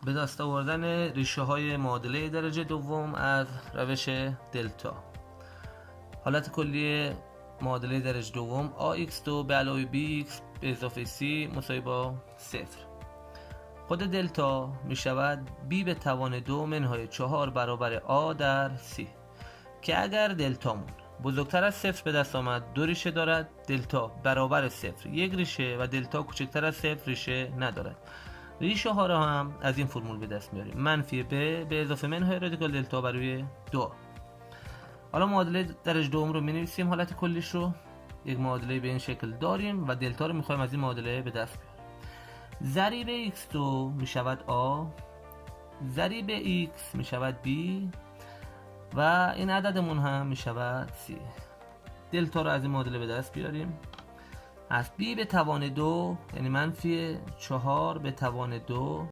به دست آوردن ریشه های معادله درجه دوم از روش دلتا. حالت کلی معادله درجه دوم ax2 به علاوه bx به اضافه c مساوی با 0. خود دلتا می شود b به توان 2 منهای 4 برابر a در c که اگر دلتامون بزرگتر از 0 به دست آمد دو ریشه دارد، دلتا برابر 0 یک ریشه و دلتا کوچکتر از 0 ریشه ندارد. ریشه ها را هم از این فرمول به دست میاریم: منفی b به اضافه منهای رادیکال دلتا بر روی 2. حالا معادله درجه دوم رو می نویسیم. حالت کلیش رو یک معادله به این شکل داریم و دلتا رو میخوایم از این معادله به دست بیاریم. ضریب x2 می شود a، ضریب x می شود b و این عددمون هم می شود c. دلتا رو از این معادله به دست بیاریم. از b به توان 2 یعنی منفی 4 به توان 2